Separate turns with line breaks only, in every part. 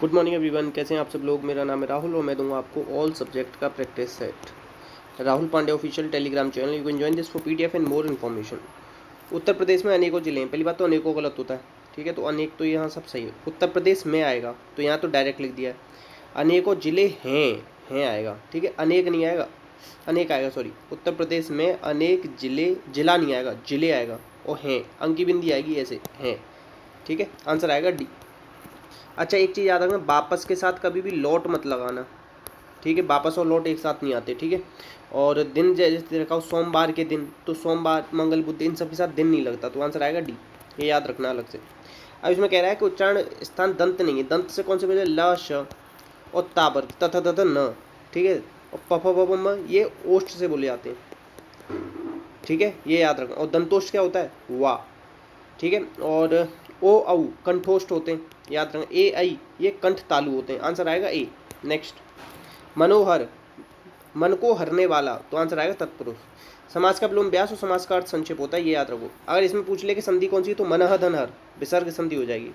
Good morning everyone, कैसे हैं आप सब लोग। मेरा नाम है राहुल और मैं दूंगा आपको ऑल सब्जेक्ट का practice set. Rahul Pandey official Telegram channel. You can join this for PDF and more information. Uttar Pradesh में अनेकों जिले हैं। पहली बात तो अनेकों गलत होता है, ठीक है। तो अनेक तो यहाँ सब सही है। उत्तर प्रदेश में आएगा तो यहाँ तो डायरेक्ट लिख दिया है। अनेकों जिले हैं आएगा, ठीक है। अनेक नहीं आएगा, अनेक आएगा, सॉरी। उत्तर प्रदेश में अनेक जिले, जिला नहीं आएगा, जिले आएगा। और हैं, अंकी बिंदी आएगी ऐसे, हैं, ठीक है। आंसर आएगा डी। अच्छा, एक चीज़ याद रखना, वापस के साथ कभी भी लौट मत लगाना, ठीक है। वापस और लौट एक साथ नहीं आते, ठीक है। और दिन जैसे रखा हो सोमवार के दिन, तो सोमवार, मंगल, बुध, इन सब के साथ दिन नहीं लगता, तो आंसर आएगा डी। ये याद रखना अलग से। अब इसमें कह रहा है कि उच्चारण स्थान दंत नहीं है। दंत से कौन से बजे? ल, श और ताबर, तथा तथा न, ठीक है। और प फ ब म ये ओष्ठ से बोले जाते हैं, ठीक है। ये याद रखना। और दंतोष्ठ क्या होता है? वाह, ठीक है। और ओ औ कंठोष्ठ होते हैं, याद रखना। ए आई ये कंठ तालु होते हैं, आंसर आएगा ए। नेक्स्ट, मनोहर, मन को हरने वाला, तो आंसर आएगा तत्पुरुष। समास का विलोम व्यास और समास का अर्थ संक्षेप होता है, ये याद रखो। अगर इसमें पूछ ले कि संधि कौन सी है, तो मनह धनहर विसर्ग संधि हो जाएगी,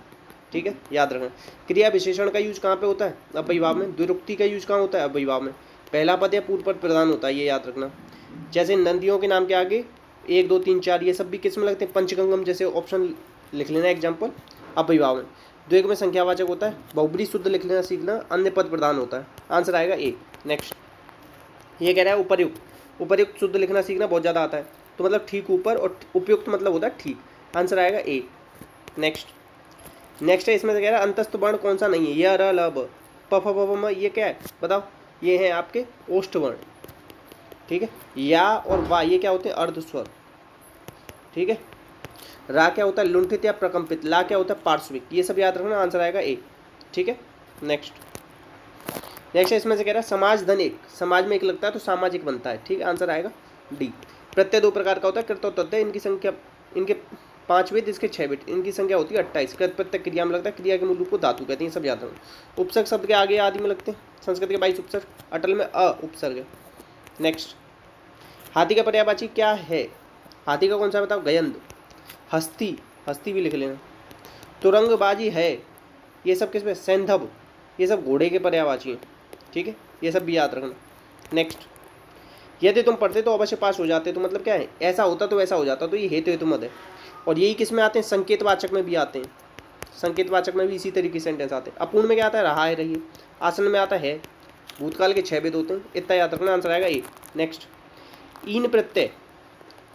ठीक है, याद रखना। क्रिया विशेषण का यूज कहाँ पे होता है? अव्ययीभाव में। द्विरुक्ति का यूज कहाँ होता है? अव्ययीभाव में। पहला पद या पूर्व पद प्रधान होता है, ये याद रखना। जैसे नदियों के नाम के आगे 1 2 3 4 ये सब भी किस में लगते हैं? पंचगंगम जैसे ऑप्शन लिख लेना एग्जाम्पल, अव्ययीभाव में। द्विग में संख्यावाचक होता है। बहुब्री शुद्ध लिख लेना सीखना, अन्य पद प्रधान होता है, आंसर आएगा ए। नेक्स्ट, ये कह रहा है उपर्युक्त। उपर्युक्त शुद्ध लिखना सीखना, बहुत ज़्यादा आता है, तो मतलब ठीक ऊपर, और उपयुक्त मतलब होता है ठीक, आंसर आएगा ए। नेक्स्ट है, इसमें से कह रहा है अंतस्थ वर्ण कौन सा नहीं है? य, र, ल, ब, प, फ, ब, म, ये क्या है बताओ? ये है आपके ओष्ठ वर्ण, ठीक है। या और वा ये क्या होते हैं? अर्ध स्वर, ठीक है। रा क्या होता है? लुंठित या प्रकंपित। ला क्या होता है? पार्श्विक। ये सब याद रखना, आंसर आएगा ए, ठीक है। नेक्स्ट है, इसमें से कह रहा है समाज धन एक। समाज में एक लगता है तो सामाजिक बनता है, ठीक है, आंसर आएगा डी। प्रत्यय 2 प्रकार का होता है, कृत और तद्धित। इनकी संख्या, इनके 5 वेद, इसके 6 वेद, इनकी संख्या होती है 28। कृत प्रत्यय क्रिया में लगता है, क्रिया के मूल रूप को धातु कहते हैं, सब याद रखना। उपसर्ग शब्द के आगे आदि में लगते हैं। संस्कृत के 22 उपसर्ग, अटल में अ उपसर्ग है। नेक्स्ट, हाथी का पर्यायवाची क्या है? हाथी का कौन सा बताओ? गयंद। हस्ती, हस्ती भी लिख लेना। तुरंगबाजी है, ये सब किस में? सैंधव, ये सब घोड़े के पर्यायवाची हैं, ठीक है, ये सब भी याद रखना। नेक्स्ट, यदि तुम पढ़ते तो अवश्य पास हो जाते, तो मतलब क्या है? ऐसा होता तो वैसा हो जाता, तो ये हेतु हेतु मद है। और यही किस में आते हैं? संकेतवाचक में भी आते हैं। संकेतवाचक में भी इसी तरीके से सेंटेंस आते हैं। अपूर्ण में क्या आता है? रहा है, रही। आसन में आता है। भूतकाल के 6 वेद होते हैं, इतना याद रखना, आंसर आएगा ए। नेक्स्ट, ईन प्रत्यय।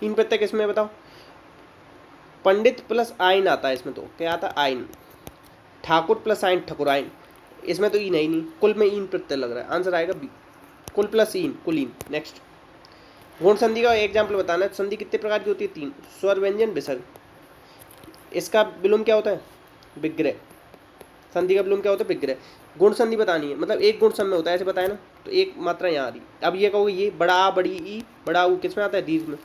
ईन प्रत्यय किसमें बताओ? पंडित प्लस आइन आता है इसमें, तो क्या आता है? आइन। ठाकुर प्लस आइन, ठकुराइन। इसमें तो ईन है ही नहीं, कुल में ईन प्रत्यय लग रहा है, आंसर आएगा बी। कुल प्लस ईन, कुलीन। नेक्स्ट, गुण संधि का एग्जाम्पल बताना है। संधि कितने प्रकार की होती है? 3, स्वर, व्यंजन, विसर्ग। इसका विलोम क्या होता है? विग्रह। संधि का विलोम क्या होता है? विग्रह। गुण संधि बतानी है, मतलब एक गुण सम में होता है, ऐसे बताया ना, तो एक मात्रा यहाँ आ रही। अब ये कहोगे ये बड़ा आ, बड़ी ई, बड़ा ऊ किस में आता है? दीर्घ में।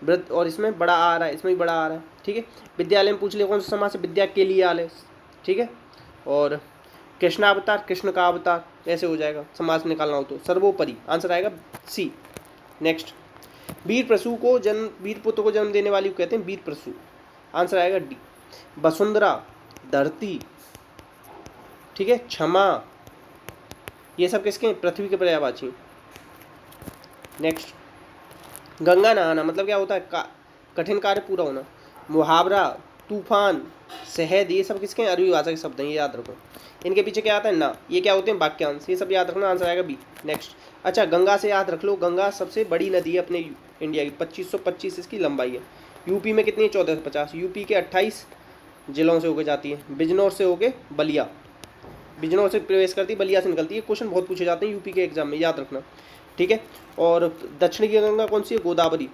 वृत्त, और इसमें बड़ा आ रहा है, इसमें भी बड़ा आ रहा है, ठीक है। विद्यालय में पूछ लिया कौन सा समास है? विद्या के लिए आलय, ठीक है। और कृष्णावतार, कृष्ण का अवतार, ऐसे हो जाएगा समास निकालना हो तो। सर्वोपरि, आंसर आएगा सी। नेक्स्ट, वीर प्रसू को जन्म, वीर पुत्र को जन्म देने वाली को कहते हैं वीर प्रसू, आंसर आएगा डी। वसुंधरा, धरती, ठीक है। क्षमा, ये सब किसके? पृथ्वी के पर्यायवाची। नेक्स्ट, गंगा नहाना मतलब क्या होता है? कठिन कार्य पूरा होना। मुहावरा, तूफान, शहद, ये सब किसके? अरबी भाषा के शब्द हैं, ये याद रखो। इनके पीछे क्या आता है? ना, ये क्या होते हैं? वाक्यांश, ये सब याद रखना, आंसर आएगा बी। नेक्स्ट, अच्छा, गंगा से याद रख लो, गंगा सबसे बड़ी नदी है अपने इंडिया की, 2525 इसकी लंबाई है। यूपी में कितनी है? 1450। यूपी के 28 जिलों से होकर जाती है। बिजनौर से होके बलिया, बिजनौर से प्रवेश करती है, बलिया से निकलती है। क्वेश्चन बहुत पूछे जाते हैं यूपी के एग्जाम में, याद रखना, ठीक है। और दक्षिण की गंगा कौन सी है? गोदावरी।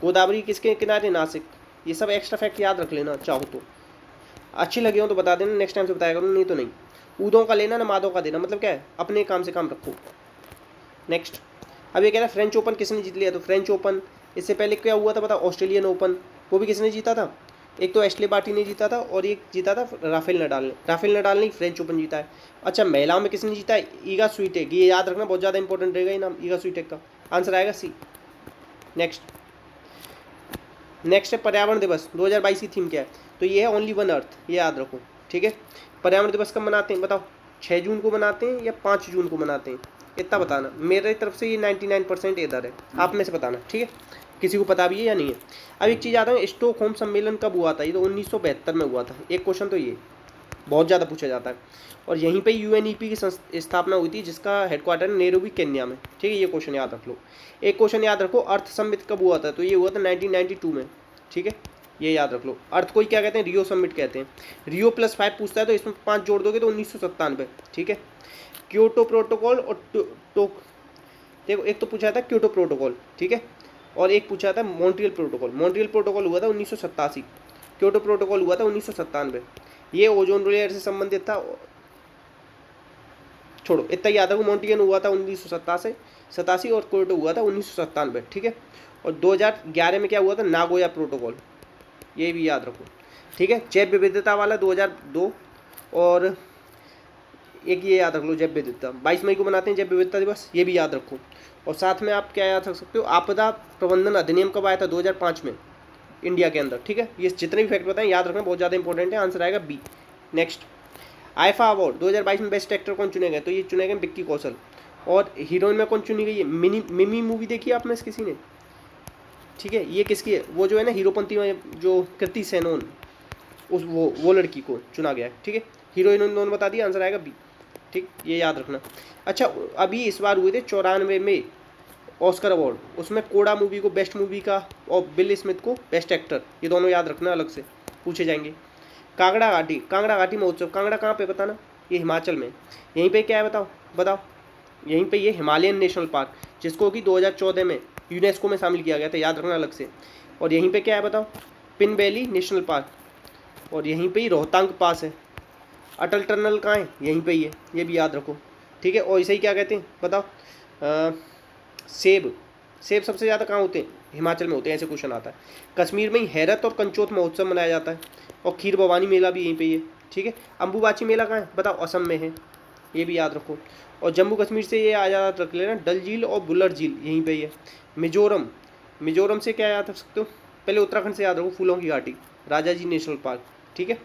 गोदावरी किसके किनारे? नासिक। ये सब एक्स्ट्रा फैक्ट याद रख लेना चाहो तो। अच्छी लगी हो तो बता देना, नेक्स्ट टाइम से बताया करो, नहीं तो नहीं। ऊदों का लेना ना मादों का देना, मतलब क्या है? अपने काम से काम रखो। नेक्स्ट, अब ये कह रहा है फ्रेंच ओपन किसने जीत लिया? तो फ्रेंच ओपन, इससे पहले क्या हुआ था पता? ऑस्ट्रेलियन ओपन, वो भी किसने जीता था? एक तो एश्ले बार्टी ने जीता था, और एक जीता था राफेल नडाल ने। राफेल नडाल ने फ्रेंच ओपन जीता है। अच्छा, महिलाओं में किसने जीता है? ईगा स्वीटेक, ये याद रखना, बहुत ज़्यादा इंपॉर्टेंट रहेगा ये नाम, ईगा स्वीटेक का, आंसर आएगा सी। नेक्स्ट है पर्यावरण दिवस 2022 की थीम क्या है? तो ये है ओनली वन अर्थ, ये याद रखो। ठीक है। पर्यावरण दिवस कब मनाते हैं बताओ, 6 जून को मनाते हैं या 5 जून को मनाते हैं, इतना बताना। मेरे तरफ से ये 99% इधर है, आप में से बताना, ठीक है, किसी को पता भी है या नहीं है। अब एक चीज़ आता है, स्टॉकहोम सम्मेलन कब हुआ था, ये तो 1972 में हुआ था। एक क्वेश्चन तो ये बहुत ज़्यादा पूछा जाता है। और यहीं पे यूएनईपी की स्थापना हुई थी, जिसका हेडक्वार्टर नैरोबी केन्या में, ठीक है, ये क्वेश्चन याद रख लो। एक क्वेश्चन याद रखो, अर्थ समिट कब हुआ था, तो ये हुआ था 1992 में, ठीक है, ये याद रख लो। अर्थ को क्या कहते हैं, रियो समिट कहते हैं। रियो +5 पूछता है तो इसमें 5 जोड़ दोगे तो 1997, ठीक है। क्योटो प्रोटोकॉल और देखो, एक तो पूछा था क्योटो प्रोटोकॉल, ठीक है, और एक पूछा था मॉन्ट्रियल प्रोटोकॉल। मॉन्ट्रियल प्रोटोकॉल हुआ था 1987, क्योटो प्रोटोकॉल हुआ था 1997। ये ओजोन लेयर से संबंधित था। छोड़ो, इतना याद है, मॉन्ट्रियल हुआ था 1987 और क्योटो हुआ था 1997, ठीक है। और 2011 में क्या हुआ था, नागोया प्रोटोकॉल, ये भी याद रखो, ठीक है। जैव विविधता वाला 2002, और एक ये याद रख लो, जैव विविधता 22 मई को मनाते हैं जैव विविधता दिवस, ये भी याद रखो। और साथ में आप क्या याद रख सकते हो, आपदा प्रबंधन अधिनियम कब आया था, 2005 में इंडिया के अंदर, ठीक है। ये जितने भी फैक्ट बताएं याद रखना, बहुत ज़्यादा इंपॉर्टेंट है। आंसर आएगा बी। नेक्स्ट, आईफा अवार्ड 2022 में बेस्ट एक्टर कौन चुने गए, तो ये चुने गए विक्की कौशल। और हीरोइन में कौन चुनी गई है, मिमी मूवी देखी आप में से किसी ने, ठीक है, ये किसकी है, वो जो है ना हीरोपंती में जो कृति सेनन, उस वो लड़की को चुना गया है, ठीक है। हीरोइन उन्होंने बता दिया, आंसर आएगा बी, ठीक, ये याद रखना। अच्छा, अभी इस बार हुए थे 94 में ऑस्कर अवार्ड, उसमें कोड़ा मूवी को बेस्ट मूवी का और बिल स्मिथ को बेस्ट एक्टर, ये दोनों याद रखना, अलग से पूछे जाएंगे। कांगड़ा घाटी महोत्सव, कांगड़ा कहाँ पे बताना, ये हिमाचल में। यहीं पे क्या है बताओ, यहीं पे ये हिमालयन नेशनल पार्क, जिसको कि 2014 में यूनेस्को में शामिल किया गया था, याद रखना अलग से। और यहीं पे क्या है बताओ, पिन वैली नेशनल पार्क, और यहीं पे ही रोहतांग पास है। अटल टनल कहाँ है, यहीं पे ही है, ये भी याद रखो, ठीक है। और इसे ही क्या कहते हैं बताओ, सेब सबसे ज़्यादा कहाँ होते हैं, हिमाचल में होते हैं, ऐसे क्वेश्चन आता है। कश्मीर में ही हैरत और कंचोत महोत्सव मनाया जाता है, और खीर भवानी मेला भी यहीं पे ही है, ठीक है। अम्बुबाची मेला कहाँ है बताओ, असम में है, ये भी याद रखो। और जम्मू कश्मीर से ये याद रख लेना, डल झील और बुल्लर झील यहीं पे ही है। मिजोरम से क्या याद रख सकते हो, पहले उत्तराखंड से याद रखो, फूलों की घाटी, राजा जी नेशनल पार्क, ठीक है,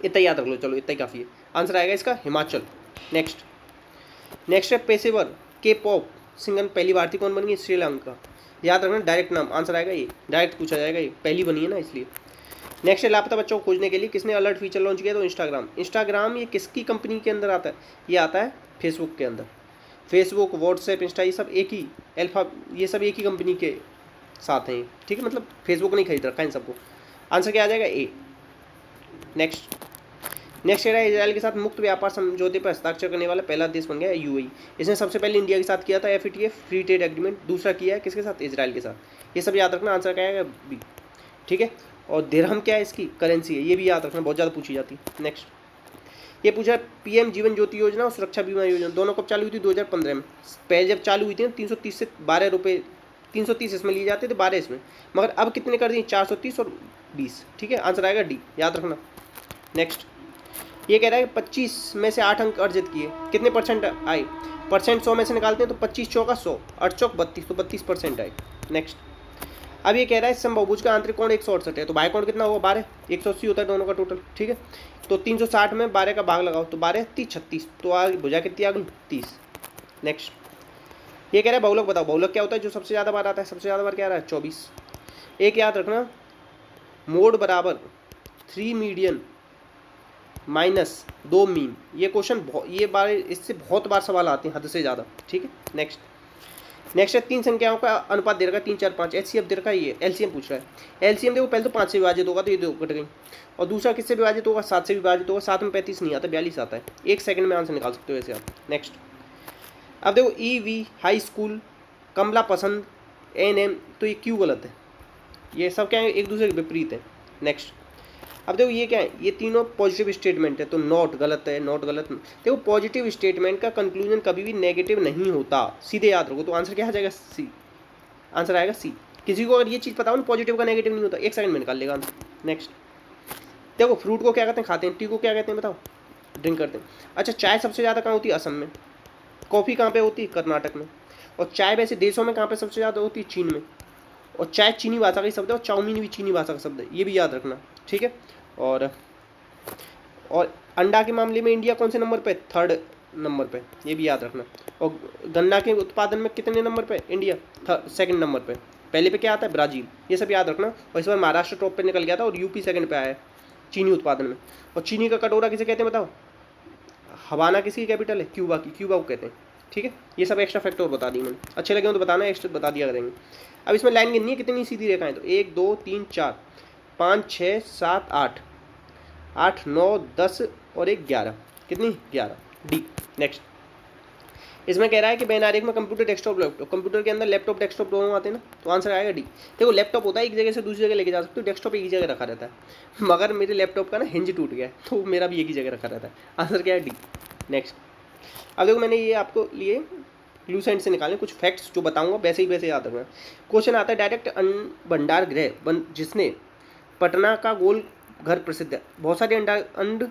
इतना याद रख लो, चलो इतना ही काफ़ी है। आंसर आएगा इसका हिमाचल। नेक्स्ट है पेशेवर के पॉप सिंगर पहली भारतीय कौन बनी है, श्रीलंका, याद रखना, डायरेक्ट नाम, आंसर आएगा ये, डायरेक्ट पूछा जाएगा, ये पहली बनी है ना इसलिए। नेक्स्ट है लापता बच्चों को खोजने के लिए किसने अलर्ट फीचर लॉन्च किया, तो इंस्टाग्राम ये किसकी कंपनी के अंदर आता है, ये आता है फेसबुक के अंदर। फेसबुक, व्हाट्सएप, इंस्टा, ये सब एक ही ये सब एक ही कंपनी के साथ हैं, ठीक है, मतलब फेसबुक नहीं खरीद रखा है इन सबको। आंसर क्या आ जाएगा, ए। नेक्स्ट है इजराइल के साथ मुक्त व्यापार समझौते पर हस्ताक्षर करने वाला पहला देश बन गया है यूएई। इसने सबसे पहले इंडिया के साथ किया था FTA, फ्री ट्रेड एग्रीमेंट। दूसरा किया है किसके साथ, इजराइल के साथ। ये सब याद रखना, आंसर क्या आएगा बी, ठीक है। और दिरहम क्या है, इसकी करेंसी है, ये भी याद रखना, बहुत ज़्यादा पूछी जाती है। नेक्स्ट, ये पूछा PM जीवन ज्योति योजना और सुरक्षा बीमा योजना दोनों कब चालू हुई थी, 2015 में। पहले जब चालू हुई थी 330 से 12 रुपये, 330 इसमें लिए जाते थे, 12 इसमें, मगर अब कितने कर दिए, 430 और 20, ठीक है। आंसर आएगा डी, याद रखना। नेक्स्ट, ये कह रहा है 25 में से 8 अंक अर्जित किए, कितने परसेंट आए, परसेंट 100 में से निकालते हैं तो 25 चौका 100, 8 चौक 32, तो 32% आए। नेक्स्ट, अब ये कह रहा है समबाहुभुज का आंतरिक कोण 168 है, तो बाह्य कोण कितना होगा, 12, 180 होता है दोनों का टोटल, ठीक है। तो 360 में 12 का भाग लगाओ, तो 12 30 36, तो आगे भुजा कितनी आ गई, 30। नेक्स्ट, ये कह रहा है बहुलक बताओ, बहुलक क्या होता है, जो सबसे ज़्यादा बार आता है, सबसे ज़्यादा बार क्या आ रहा है, 24। एक याद रखना, मोड बराबर 3 मीडियन माइनस 2 मीन, ये क्वेश्चन ये बार इससे बहुत बार सवाल आते हैं, हद से ज़्यादा, ठीक है। नेक्स्ट है 3 संख्याओं का अनुपात दे रखा है, 3 4 5, HCF दे रखा है, ये LCM पूछ रहा है। LCM देखो, पहले तो 5 से विभाजित होगा, तो ये 2 कट गई, और दूसरा किससे विभाजित होगा, 7 से विभाजित होगा, 7 में 35 नहीं आता, 42 आता है। 1 सेकंड में आंसर निकाल सकते हो ऐसे आप। नेक्स्ट, अब देखो EV हाई स्कूल, कमला पसंद, NM, तो ये क्यों गलत है, ये सब क्या है, एक दूसरे के विपरीत है। नेक्स्ट, अब देखो ये क्या है, ये तीनों पॉजिटिव स्टेटमेंट है, तो नॉट गलत है, नॉट गलत। देखो पॉजिटिव स्टेटमेंट का कंक्लूजन कभी भी नेगेटिव नहीं होता, सीधे याद रखो, तो आंसर क्या आ जाएगा, सी, आंसर आएगा सी। किसी को अगर ये चीज़ पता हो ना, पॉजिटिव का नेगेटिव नहीं होता, 1 सेकंड में निकाल लेगा आंसर। नेक्स्ट, देखो फ्रूट को क्या कहते हैं, खाते हैं, टी को क्या कहते हैं बताओ, ड्रिंक करते हैं। अच्छा, चाय सबसे ज़्यादा कहाँ होती है, असम में। कॉफ़ी कहाँ पे होती है, कर्नाटक में। और चाय वैसे देशों में कहाँ पे सबसे ज़्यादा होती है, चीन में। और चाय चीनी भाषा का शब्द है, और चाउमीन भी चीनी भाषा का शब्द है, ये भी याद रखना, ठीक है। और अंडा के मामले में इंडिया कौन से नंबर पे? 3rd नंबर पे, ये भी याद रखना। और गन्ना के उत्पादन में कितने नंबर पे? इंडिया 2nd नंबर पे। पहले पे क्या आता है? ब्राज़ील। ये सब याद रखना। और इस बार महाराष्ट्र टॉप पे निकल गया था और यूपी 2nd पे आया है चीनी उत्पादन में। और चीनी का कटोरा किसे कहते हैं बताओ? हवाना किसकी कैपिटल है? क्यूबा की, क्यूबा को कहते हैं। ठीक है, ये सब एक्स्ट्रा फैक्टर बता दिए मैंने, अच्छे लगे हो तो बताना, एक्स्ट्रा बता दिया करेंगे। अब इसमें लाइन गिननी है कितनी सीधी रेखाएं, तो 1 2 3 4 5 6 7 8 8 9 10 और 1 11, कितनी? 11। डी। नेक्स्ट, इसमें कह रहा है कि बेन आरेख में कंप्यूटर डेस्कटॉप लैपटॉप, कंप्यूटर के अंदर लैपटॉप डेस्कटॉप दोनों आते हैं ना, तो आंसर आएगा डी। देखो लैपटॉप होता है एक जगह से दूसरी जगह लेके जा सकते हो, डेस्कटॉप एक ही जगह रखा रहता है, मगर मेरे लैपटॉप का ना हिंज टूट गया है तो मेरा भी एक ही जगह रखा रहता है। आंसर क्या है? डी। नेक्स्ट, अब देखो मैंने ये आपको लिए लूसेंट से निकाले कुछ फैक्ट्स जो बताऊंगा, वैसे ही वैसे याद रखना। क्वेश्चन आता है डायरेक्ट भंडार गृह जिसने पटना का गोल घर प्रसिद्ध है, बहुत सारे अन्न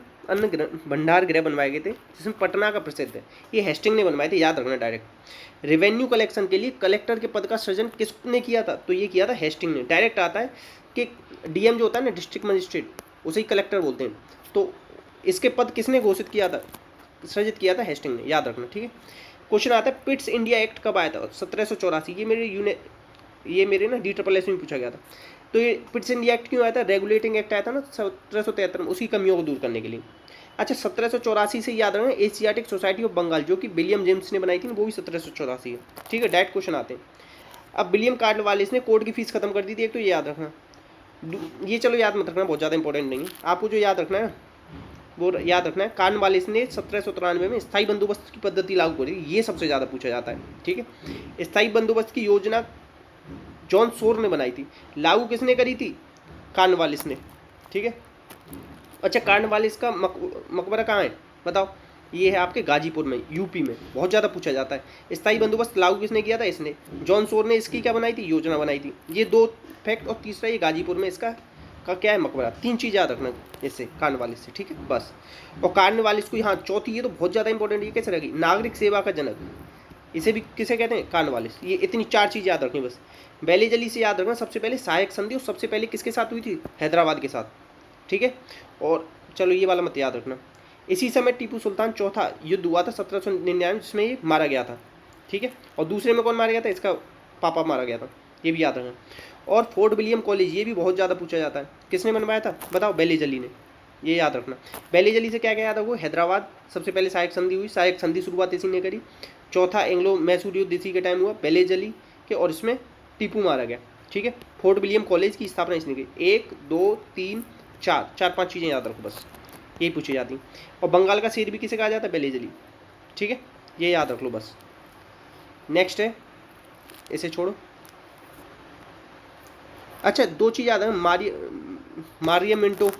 भंडार गृह बनवाए गए थे जिसमें पटना का प्रसिद्ध है, ये हेस्टिंग ने बनवाए थे, याद रखना। डायरेक्ट रेवेन्यू कलेक्शन के लिए कलेक्टर के पद का सृजन किसने किया था? तो ये किया था हेस्टिंग ने। डायरेक्ट आता है कि डीएम जो होता है ना, डिस्ट्रिक्ट मजिस्ट्रेट, उसे ही कलेक्टर बोलते हैं, तो इसके पद किसने घोषित किया था, सृजित किया था? हेस्टिंग ने, याद रखना। ठीक है, क्वेश्चन आता है पिट्स इंडिया एक्ट कब आया था? 1784। ये मेरे ना DSSS में पूछा गया था। तो ये पिट्स इंडिया एक्ट क्यों आया था? रेगुलेटिंग एक्ट आया था ना 1773 में, उसकी कमियों को दूर करने के लिए। अच्छा, 1784 से याद रखना एशियाटिक सोसाइटी ऑफ बंगाल, जो कि विलियम जेम्स ने बनाई थी, वो भी 1784 है। ठीक है, डायरेक्ट क्वेश्चन आते हैं। अब विलियम कार्नवालिस ने कोर्ट की फीस खत्म कर दी थी, एक तो ये याद रखना। ये चलो याद मत रखना, बहुत ज़्यादा इंपॉर्टेंट नहीं है, आपको जो याद रखना है वो याद रखना है। कार्नवालिस ने 1793 में स्थायी बंदोबस्त की पद्धति लागू करी, ये सबसे ज़्यादा पूछा जाता है। ठीक है, स्थायी बंदोबस्त की योजना जॉन सोर ने बनाई थी, लागू किसने करी थी? कार्नवालिस ने। ठीक है, अच्छा कार्नवालिस का मकबरा कहाँ है बताओ? ये है आपके गाजीपुर में, यूपी में, बहुत ज़्यादा पूछा जाता है। स्थायी बंदोबस्त लागू किसने किया था? इसने। जॉन सोर ने इसकी क्या बनाई थी? योजना बनाई थी। ये 2 फैक्ट, और तीसरा ये गाजीपुर में इसका का क्या है? मकबरा। 3 चीज़ याद रखना इससे, कार्नवालिस से। ठीक है, बस। और कार्नवालिस को यहाँ चौथी, ये तो बहुत ज़्यादा इंपॉर्टेंट, ये कैसे रहेगी? नागरिक सेवा का जनक, इसे भी किसे कहते हैं? कार्नवालिस। ये इतनी 4 चीज़ याद रखनी बस। बेली जली से याद रखना, सबसे पहले सहायक संधि, और सबसे पहले किसके साथ हुई थी? हैदराबाद के साथ। ठीक है, और चलो ये वाला मत याद रखना। इसी समय टीपू सुल्तान चौथा युद्ध हुआ था 1799, जिसमें ये मारा गया था। ठीक है, और दूसरे में कौन मारा गया था? इसका पापा मारा गया था, ये भी याद रखना। और फोर्ट विलियम कॉलेज, ये भी बहुत ज़्यादा पूछा जाता है, किसने बनवाया था बताओ? बेली जली ने, ये याद रखना। बेली जली से क्या क्या याद रखो? हैदराबाद, सबसे पहले सहायक संधि हुई, सहायक संधि शुरुआत इसी ने करी। चौथा एंग्लो मैसूर युद्ध इसी के टाइम हुआ, बेली जली के, और इसमें टीपू मारा गया। ठीक है, फोर्ट विलियम कॉलेज की स्थापना इसने की। 1 2 3 4 5 चीज़ें याद रखो बस, यही पूछी जाती। और बंगाल का शेर भी किसे कहा जाता है? बेली जली। ठीक है, ये याद रख लो बस। नेक्स्ट है, इसे छोड़ो। अच्छा 2 चीज़ याद है, मारिया मिंटो।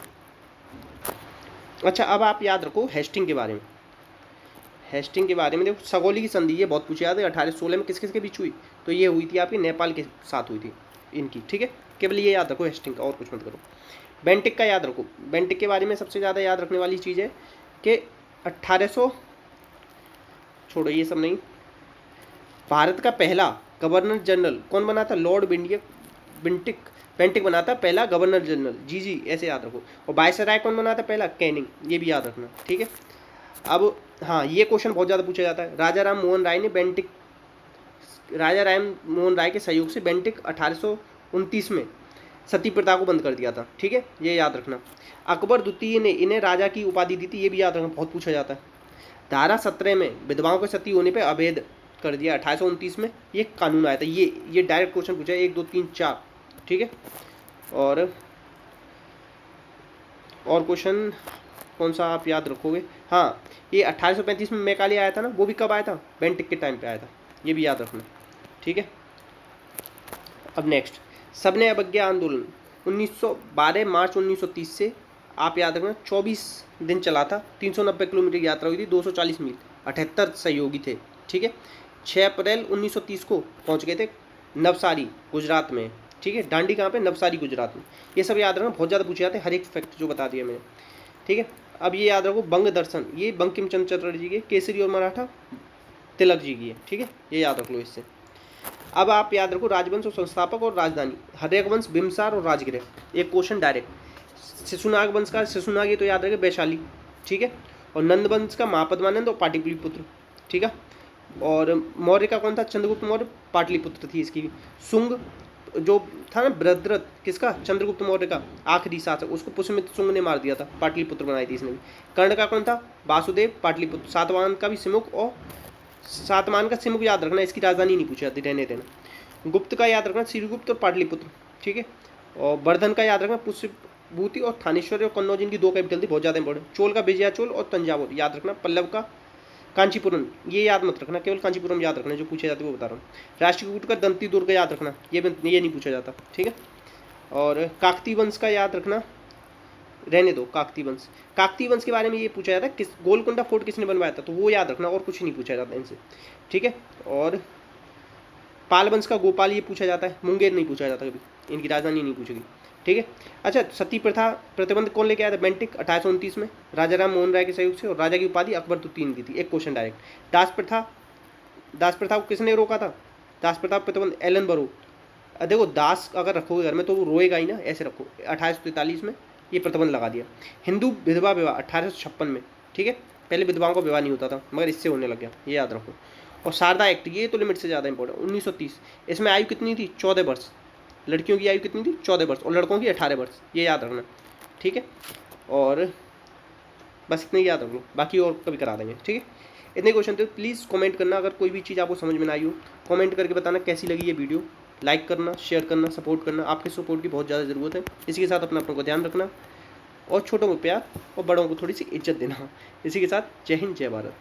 अच्छा अब आप याद रखो हेस्टिंग के बारे में। हेस्टिंग के बारे में देखो, सगोली की संधि ये बहुत पूछा जाता है, 1816 में किस किस के बीच हुई? तो ये हुई थी आपकी नेपाल के साथ हुई थी इनकी। ठीक है, केवल ये याद रखो हेस्टिंग का, और कुछ मत करो। बेंटिक का याद रखो, बेंटिक के बारे में सबसे ज़्यादा याद रखने वाली चीज़ है कि 1800, छोड़ो ये सब नहीं, भारत का पहला गवर्नर जनरल कौन बना था? लॉर्ड बेंटिक बना था पहला गवर्नर जनरल, जी ऐसे याद रखो। और वायसराय कौन बना था पहला? कैनिंग, ये भी याद रखना। ठीक है, अब हाँ ये क्वेश्चन बहुत ज़्यादा पूछा जाता है। राजा राम मोहन राय के सहयोग से बेंटिक 1829 में सती प्रथा को बंद कर दिया था। ठीक है, ये याद रखना। अकबर द्वितीय ने इन्हें राजा की उपाधि दी थी, ये भी याद रखना, बहुत पूछा जाता है। धारा 17 में विधवाओं के सती होने पर अवैध कर दिया 1829 में, ये कानून आया था। ये डायरेक्ट क्वेश्चन पूछा है, 1 2 3 4। ठीक है, और क्वेश्चन कौन सा आप याद रखोगे? हाँ, ये 1835 में मैकाले आया था ना, वो भी कब आया था? बेंटिक के टाइम पे आया था, ये भी याद रखना। ठीक है, अब नेक्स्ट, सबने अवज्ञा आंदोलन 1912 मार्च 1930 से आप याद रखना 24 दिन चला था, 390 किलोमीटर की यात्रा हुई थी, 240 मील, 78 सहयोगी थे। ठीक है, 6 अप्रैल 1930 को पहुंच गए थे नवसारी गुजरात में। ठीक है, दांडी कहाँ पे? नवसारी गुजरात में। ये सब याद रखना, बहुत ज़्यादा पूछे जाते हैं, हर एक फैक्ट जो बता दिया मैंने। ठीक है, अब ये याद रखो बंग दर्शन, ये बंकिम चंद्र चटर्जी जी के, केसरी और मराठा तिलक जी की है। ठीक है, ये याद रख लो इससे। अब आप याद रखो राजवंश और संस्थापक और राजधानी, हर्यक वंश, बिम्बसार और राजगृह। एक क्वेश्चन डायरेक्ट। शिशुनाग वंश का शिशुनाग, ये तो याद रखे वैशाली। ठीक है। और नंद वंश का महापद्मानंद और पाटलिपुत्र, ठीक है। और मौर्य का कौन था, चंद्रगुप्त मौर्य, पाटलिपुत्र थी इसकी। सुंग जो था ना बृहद्रथ, किसका, चंद्रगुप्त मौर्य का आखिरी शासक, उसको पुष्यमित्र सुंग ने मार दिया था, पाटलिपुत्र बनाई थी इसने भी। कर्ण का कौन था, वासुदेव, पाटलिपुत्र। सातवाहन का भी सिमुक, और सातवाहन का सिमुक याद रखना, इसकी राजधानी नहीं पूछी जाती, रहने देना। गुप्त का याद रखना, श्रीगुप्त और पाटलिपुत्र, ठीक है। और वर्धन का याद रखना, पुष्यभूति और थानेश्वरी और कन्नौज, इनकी 2 कैपिटल थी, बहुत ज़्यादा इंपॉर्टेंट। चोल का विजयाचोल और तंजावुर याद रखना। पल्लव का कांचीपुरम, ये याद मत रखना, केवल कांचीपुरम याद रखना, जो पूछे जाते वो बता रहा हूँ। राष्ट्रकूट का दंती दुर्ग याद रखना, ये नहीं पूछा जाता, ठीक है। और काकती वंश का याद रखना, रहने दो काकती वंश। काकती वंश के बारे में ये पूछा जाता है किस गोलकुंडा फोर्ट किसने बनवाया था, तो वो याद रखना, और कुछ नहीं पूछा जाता इनसे, ठीक है। और पाल वंश का गोपाल ये पूछा जाता है, मुंगेर नहीं पूछा जाता कभी, इनकी राजधानी नहीं पूछेगी, ठीक है। अच्छा, सती प्रथा प्रतिबंध कौन लेके आया था, बेंटिक 1829 में, राजा राम मोहन राय के सहयोग से। और राजा की उपाधि अकबर तुर्की की थी। एक क्वेश्चन डायरेक्ट। दास प्रथा को किसने रोका था, दास प्रथा प्रतिबंध एलन बरो। देखो दास अगर रखोगे घर में तो वो रोएगा ही ना, ऐसे रखो। 1843 में ये प्रतिबंध लगा दिया। हिंदू विधवा विवाह 1856 में, ठीक है। पहले विधवाओं का विवाह नहीं होता था, मगर इससे होने लग गया, ये याद रखो। और शारदा एक्ट, ये तो लिमिट से ज़्यादा इंपॉर्टेंट, 1930। इसमें आयु कितनी थी, 14 वर्ष। लड़कियों की आयु कितनी थी, 14 वर्ष, और लड़कों की 18 वर्ष, ये याद रखना, ठीक है। और बस इतने याद रख लो, बाकी और कभी करा देंगे, ठीक है। इतने क्वेश्चन थे। प्लीज़ कमेंट करना अगर कोई भी चीज़ आपको समझ में ना आई हो, कमेंट करके बताना कैसी लगी ये वीडियो। लाइक करना, शेयर करना, सपोर्ट करना, आपके सपोर्ट की बहुत ज़्यादा ज़रूरत है। इसी के साथ अपने को ध्यान रखना, और छोटों को प्यार और बड़ों को थोड़ी सी इज्जत देना। इसी के साथ जय हिंद, जय भारत।